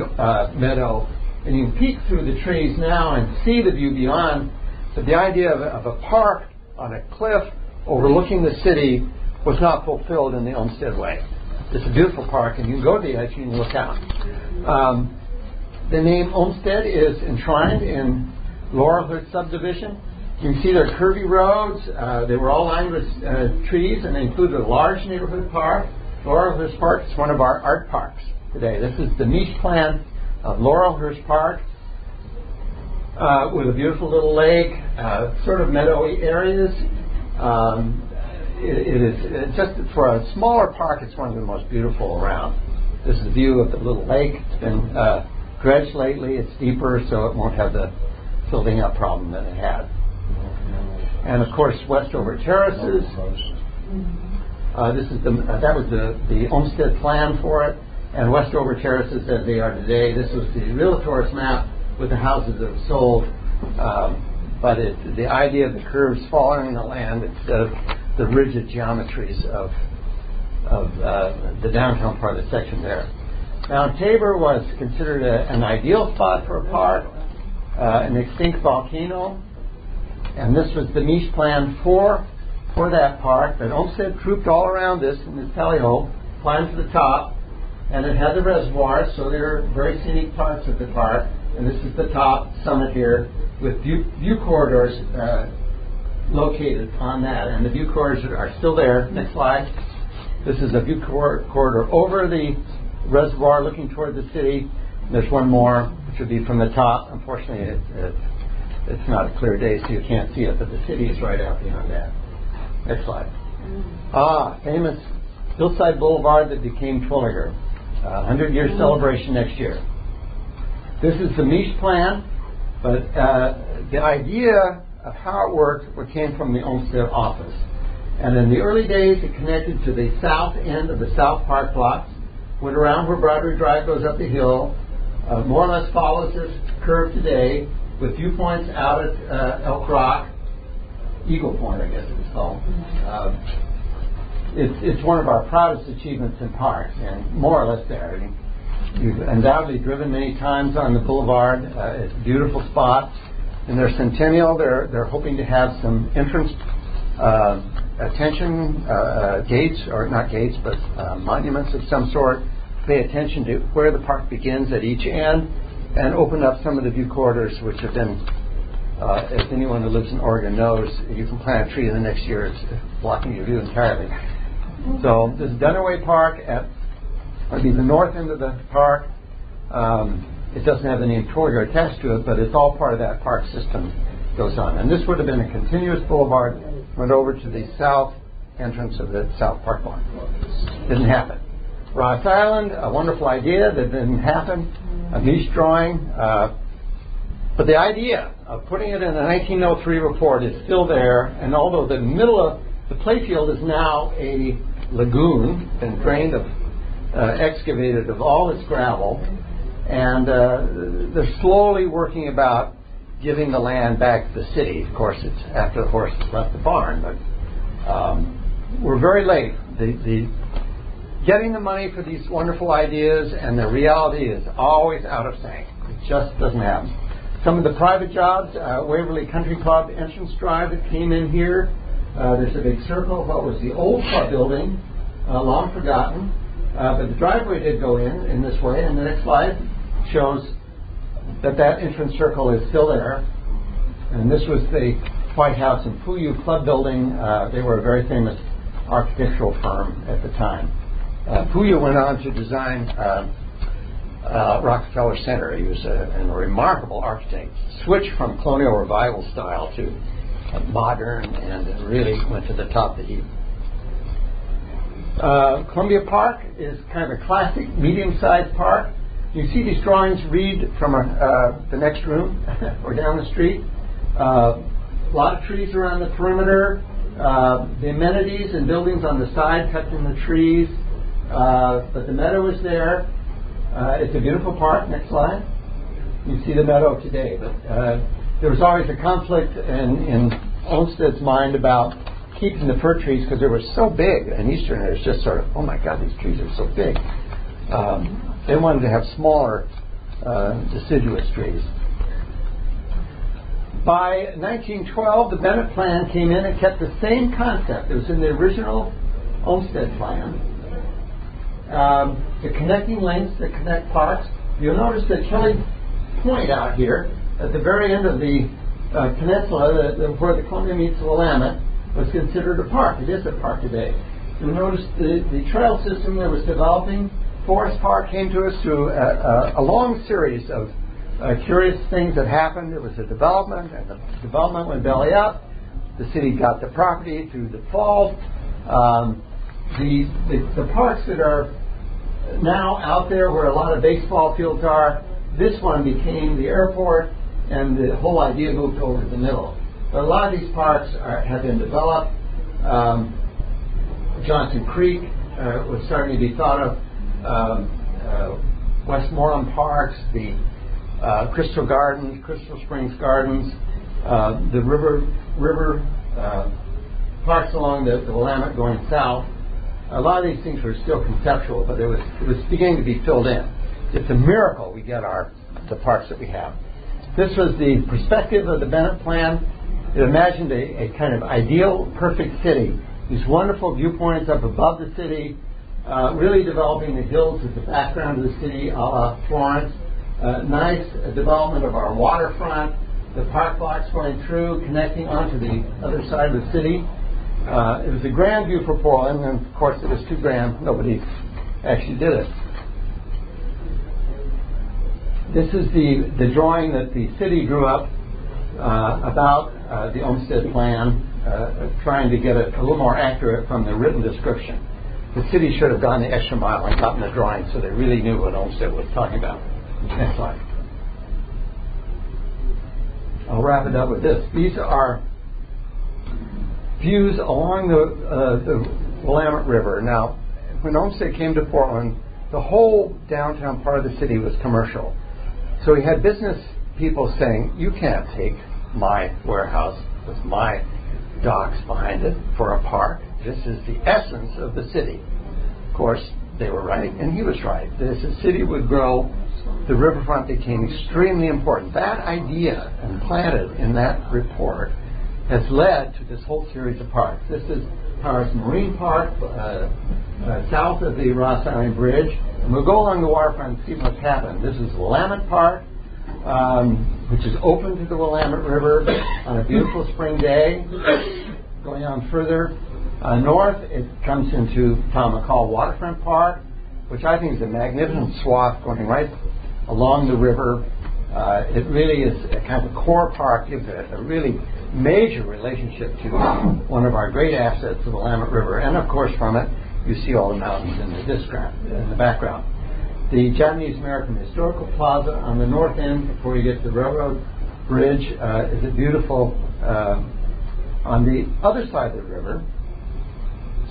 [SPEAKER 2] meadow, and you can peek through the trees now and see the view beyond. But the idea of a park on a cliff overlooking the city was not fulfilled in the Olmsted way. It's a beautiful park, and you can go to the edge and you can look out. The name Olmsted is enshrined in Laurelhood subdivision. You can see they're curvy roads. They were all lined with trees, and they included a large neighborhood park. Laurelhurst Park is one of our art parks today. This is the niche plan of Laurelhurst Park with a beautiful little lake, sort of meadowy areas. It is just for a smaller park. It's one of the most beautiful around. This is a view of the little lake. It's been dredged lately. It's deeper, so it won't have the filling up problem that it had. And of course, Westover Terraces. That was the Olmsted plan for it. And Westover Terraces, as they are today, this was the realtor's map with the houses that were sold. But the idea of the curves following the land instead of the rigid geometries of the downtown part of the section there. Mount Tabor was considered an ideal spot for a park, an extinct volcano, and this was the niche plan for that park. But Olmsted trooped all around this in this tally-ho, climbed to the top, and it had the reservoirs, so there are very scenic parts of the park. And this is the top summit here with view corridors located on that. And the view corridors are still there. Next slide. This is a view corridor over the reservoir looking toward the city. There's one more, which would be from the top. Unfortunately, it's not a clear day, so you can't see it, but the city is right out beyond that. Next slide. Famous Hillside Boulevard that became Twilliger. 100-year celebration next year. This is the niche plan, but the idea of how it worked came from the Olmsted office. And in the early days, it connected to the south end of the South Park blocks, went around where Broadway Drive goes up the hill, more or less follows this curve today, with viewpoints out at Elk Rock, Eagle Point, I guess it was called. It's one of our proudest achievements in parks, and more or less there. You've undoubtedly driven many times on the boulevard. It's a beautiful spot. In their centennial, they're hoping to have some entrance attention gates, or not gates, but monuments of some sort. Pay attention to where the park begins at each end, and open up some of the view corridors, which have been, as anyone who lives in Oregon knows, you can plant a tree in the next year, it's blocking your view entirely. So this is Dunaway Park would be the north end of the park. It doesn't have the name Twilliger attached to it, but it's all part of that park system goes on. And this would have been a continuous boulevard, went over to the south entrance of the South Park block. Didn't happen. Ross Island, a wonderful idea that didn't happen, a niche drawing. But the idea of putting it in a 1903 report is still there, and although the middle of the playfield is now a lagoon, been drained of excavated of all its gravel, and they're slowly working about giving the land back to the city. Of course, it's after the horse has left the barn, but we're very late. The getting the money for these wonderful ideas and the reality is always out of sync. It just doesn't happen. Some of the private jobs, Waverly Country Club entrance drive that came in here. There's a big circle of what was the old club building, long forgotten. But the driveway did go in this way, and the next slide shows that entrance circle is still there. And this was the White House and Puyu Club building. They were a very famous architectural firm at the time. Puyu went on to design Rockefeller Center. He was a remarkable architect. Switched from colonial revival style to modern, and really went to the top of the heap. Columbia Park is kind of a classic medium-sized park. You see these drawings read from the next room or down the street. A lot of trees around the perimeter. The amenities and buildings on the side tucked in the trees. But the meadow is there. It's a beautiful park. Next slide. You see the meadow today. But there was always a conflict in Olmsted's mind about keeping the fir trees because they were so big. And Easterners just sort of, oh my God, these trees are so big. They wanted to have smaller deciduous trees. By 1912, the Bennett Plan came in and kept the same concept. It was in the original Olmsted Plan. The connecting links that connect parks. You'll notice that Kelly Point out here, at the very end of the peninsula, where the Columbia meets the Willamette, was considered a park. It is a park today. You notice the trail system that was developing. Forest Park came to us through a long series of curious things that happened. It was a development, and the development went belly up. The city got the property through default. The parks that are now out there where a lot of baseball fields are, this one became the airport, and the whole idea moved over to the middle. But a lot of these parks have been developed. Johnson Creek was starting to be thought of. Westmoreland Parks, the Crystal Gardens, Crystal Springs Gardens, the river parks along the Willamette going south. A lot of these things were still conceptual, but it was beginning to be filled in. It's a miracle we get the parks that we have. This was the perspective of the Bennett Plan. It imagined a kind of ideal, perfect city. These wonderful viewpoints up above the city, really developing the hills as the background of the city, a la Florence. Nice development of our waterfront, the park blocks going through, connecting onto the other side of the city. It was a grand view for Portland, and of course it was too grand. Nobody actually did it. This is the drawing that the city drew up about the Olmsted Plan, trying to get it a little more accurate from the written description. The city should have gone the extra mile and gotten the drawing so they really knew what Olmsted was talking about. Next slide. I'll wrap it up with this. These are views along the Willamette River. Now, when Olmsted came to Portland, the whole downtown part of the city was commercial. So we had business people saying, you can't take my warehouse with my docks behind it for a park. This is the essence of the city. Of course, they were right, and he was right. As the city would grow, the riverfront became extremely important. That idea, implanted in that report, has led to this whole series of parks. This is Powers Marine Park, south of the Ross Island Bridge. And we'll go along the waterfront and see what's happened. This is Willamette Park, which is open to the Willamette River on a beautiful spring day. Going on further north, it comes into Tom McCall Waterfront Park, which I think is a magnificent swath going right along the river. It really is a kind of core park, gives it a really major relationship to one of our great assets, the Willamette River. And of course from it, you see all the mountains in the background. The Japanese American Historical Plaza on the north end, before you get to the railroad bridge, is a beautiful, on the other side of the river,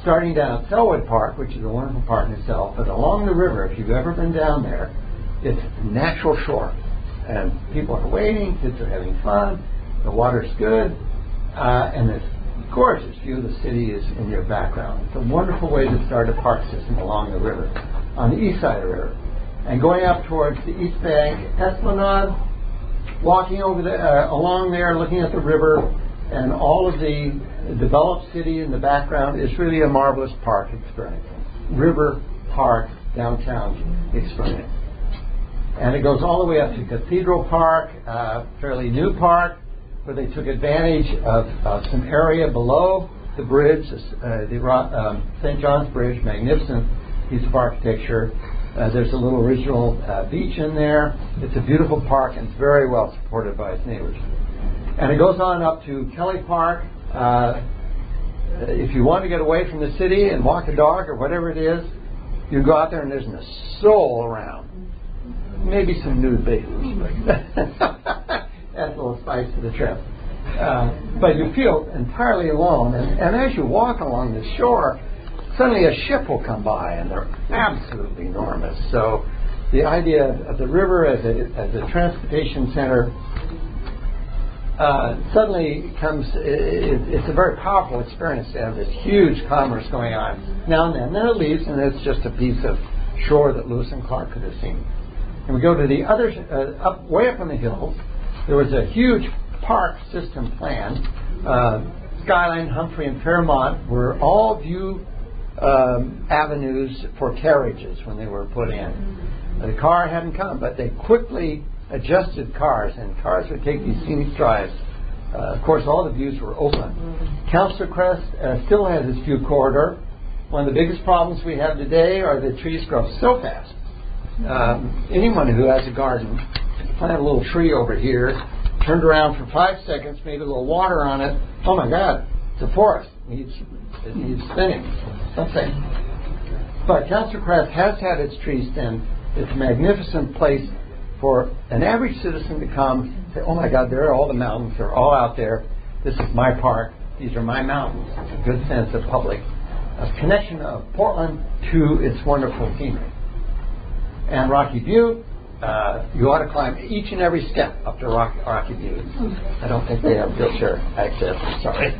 [SPEAKER 2] starting down at Selwood Park, which is a wonderful park in itself, but along the river, if you've ever been down there, it's natural shore. And people are waiting, kids are having fun, the water's good, and this gorgeous view of the city is in your background. It's a wonderful way to start a park system along the river, on the east side of the river. And going up towards the East Bank Esplanade, walking over along there, looking at the river, and all of the developed city in the background is really a marvelous park experience. River Park downtown experience. And it goes all the way up to Cathedral Park, fairly new park, where they took advantage of some area below the bridge, the St. John's Bridge, magnificent piece of architecture. There's a little original beach in there. It's a beautiful park and it's very well supported by its neighbors. And it goes on up to Kelly Park. If you want to get away from the city and walk a dog or whatever it is, you go out there and there's not a soul around. Maybe some nude bathers. Adds a little spice to the trip. But you feel entirely alone. And as you walk along the shore, suddenly a ship will come by, and they're absolutely enormous. So the idea of the river as a transportation center suddenly comes, it's a very powerful experience to have this huge commerce going on now and then. And then it leaves, and it's just a piece of shore that Lewis and Clark could have seen. And we go to the other, way up on the hills, there was a huge park system plan. Skyline, Humphrey, and Fairmont were all view avenues for carriages when they were put in. The car hadn't come, but they quickly adjusted cars, and cars would take these scenic drives
[SPEAKER 5] Of course, all the views were open. Council Crest still has its view corridor. One of the biggest problems we have today are the trees grow so fast. Anyone who has a garden, plant a little tree over here, turned around for 5 seconds, maybe a little water on it. Oh my God, it's a forest. It needs thinning. Something. But Council Crest has had its trees thinned. It's a magnificent place for an average citizen to come and say, oh my God, there are all the mountains. They're all out there. This is my park. These are my mountains. It's a good sense of public. A connection of Portland to its wonderful scenery. And Rocky Butte, you ought to climb each and every step up to Rocky Butte. I don't think they have wheelchair access. I'm sorry.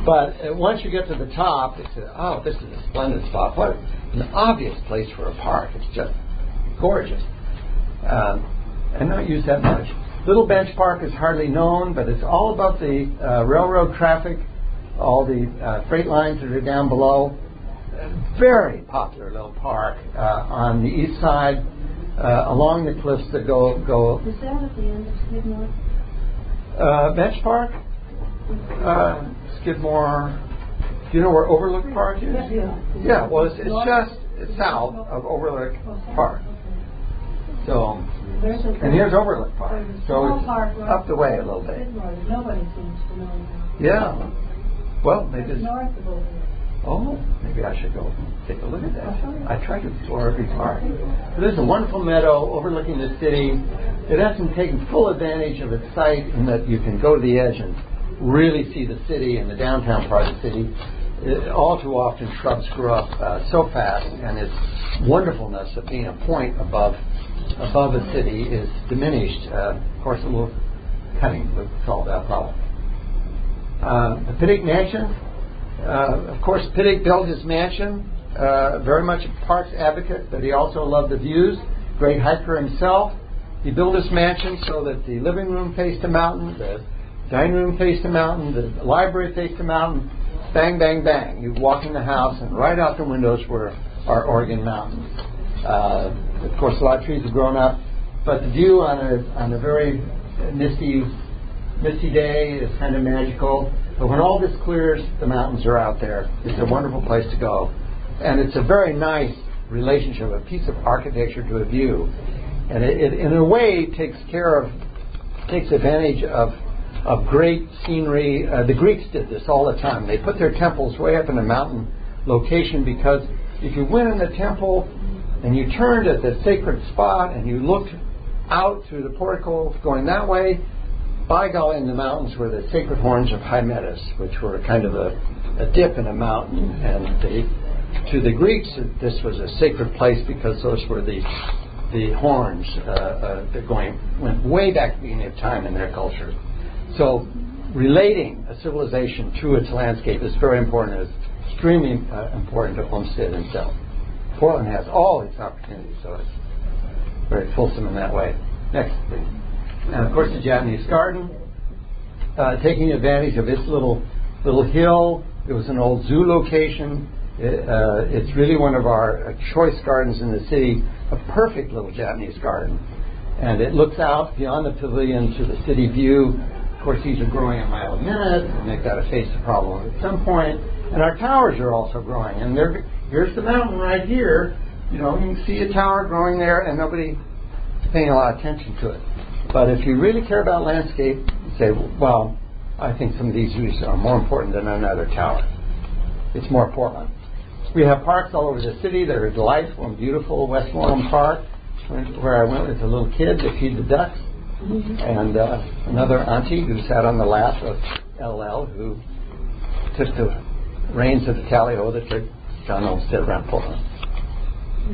[SPEAKER 5] But once you get to the top, it's oh, this is a splendid spot. What an obvious place for a park. It's just gorgeous. And not used that much. Little Bench Park is hardly known, but it's all about the railroad traffic, all the freight lines that are down below. Very popular little park on the east side, along the cliffs that go.
[SPEAKER 3] Is that at the end of Skidmore?
[SPEAKER 5] Bench Park? Skidmore. Do you know where Overlook Park is? Yeah, well, it's just south of Overlook Park. So, and here's Overlook Park. So it's up the way a little bit.
[SPEAKER 3] Nobody seems to know that.
[SPEAKER 5] Yeah. Well, maybe it's
[SPEAKER 3] north of Overlook.
[SPEAKER 5] Oh, maybe I should go take a look at that. I tried to explore every park. There's a wonderful meadow overlooking the city. It hasn't taken full advantage of its site in that you can go to the edge and really see the city and the downtown part of the city. All too often shrubs grow up so fast, and its wonderfulness of being a point above a city is diminished. Of course, a little cutting would solve that problem. The Pittick Mansion. Of course, Pittick built his mansion, very much a parks advocate, but he also loved the views. Great hiker himself. He built his mansion so that the living room faced the mountain, the dining room faced the mountain, the library faced the mountain. Bang, bang, bang. You walk in the house, and right out the windows were our Oregon mountains. Of course, a lot of trees have grown up, but the view on a very misty day is kind of magical. But when all this clears, the mountains are out there. It's a wonderful place to go. And it's a very nice relationship, a piece of architecture to a view. And it in a way, takes advantage of great scenery. The Greeks did this all the time. They put their temples way up in a mountain location because if you went in the temple and you turned at the sacred spot and you looked out through the portico going that way, by golly, in the mountains were the sacred horns of Hymettus, which were kind of a dip in a mountain. And to the Greeks, this was a sacred place because those were the horns that went way back to the beginning of time in their culture. So relating a civilization to its landscape is very important. It's extremely important to Olmsted himself. Portland has all these opportunities, so it's very fulsome in that way. Next, please. And of course, the Japanese garden, taking advantage of its little hill. It was an old zoo location. It's really one of our choice gardens in the city, a perfect little Japanese garden. And it looks out beyond the pavilion to the city view. Of course, these are growing a mile a minute, and they've got to face the problem at some point. And our towers are also growing. And here's the mountain right here. You know, you can see a tower growing there, and nobody's paying a lot of attention to it. But if you really care about landscape, you say, well, I think some of these views are more important than another tower. It's more Portland. We have parks all over the city that are delightful and beautiful. Westmoreland Park, where I went with a little kid to feed the ducks. And another auntie who sat on the lap of LL, who took the reins of the tally-ho that took John Olmsted around Portland.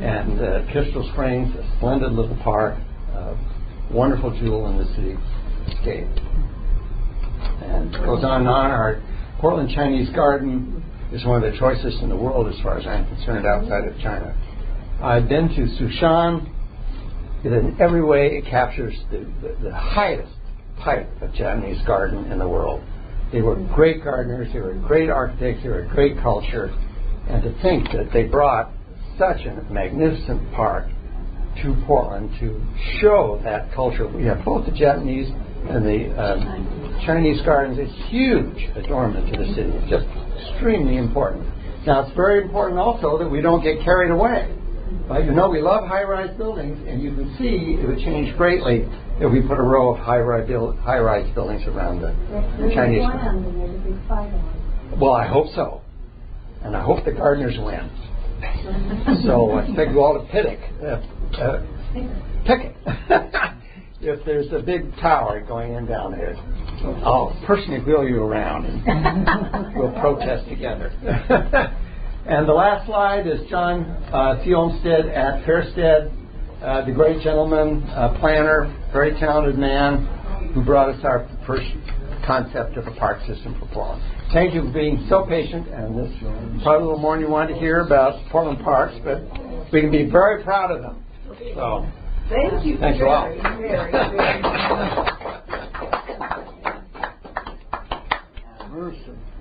[SPEAKER 5] And Crystal Springs, a splendid little park, wonderful jewel in the cityscape. And it goes on and on. Our Portland Chinese Garden is one of the choicest in the world as far as I'm concerned outside of China. I've been to Sushan. In every way, it captures the highest type of Japanese garden in the world. They were great gardeners, they were great architects, they were a great culture. And to think that they brought such a magnificent park to Portland to show that culture. We have both the Japanese And the Chinese garden is a huge adornment to the city. It's just extremely important. Now, it's very important also that we don't get carried away. You know, we love high-rise buildings, and you can see it would change greatly if we put a row of high-rise buildings around the Chinese garden. Well, I hope so. And I hope the gardeners win. So I expect you all to pick it. If there's a big tower going in down there, I'll personally wheel you around and we'll protest together. And the last slide is John C. Olmsted at Fairstead, the great gentleman, planner, very talented man who brought us our first concept of a park system for Portland. Thank you for being so patient, and this is probably a little more than you wanted to hear about Portland parks, but we can be very proud of them. So,
[SPEAKER 6] thank you.
[SPEAKER 5] Thanks a lot.
[SPEAKER 6] Very.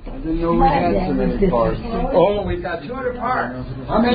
[SPEAKER 1] I didn't know we had so many parks.
[SPEAKER 5] Oh, we've got 200 parks. How many?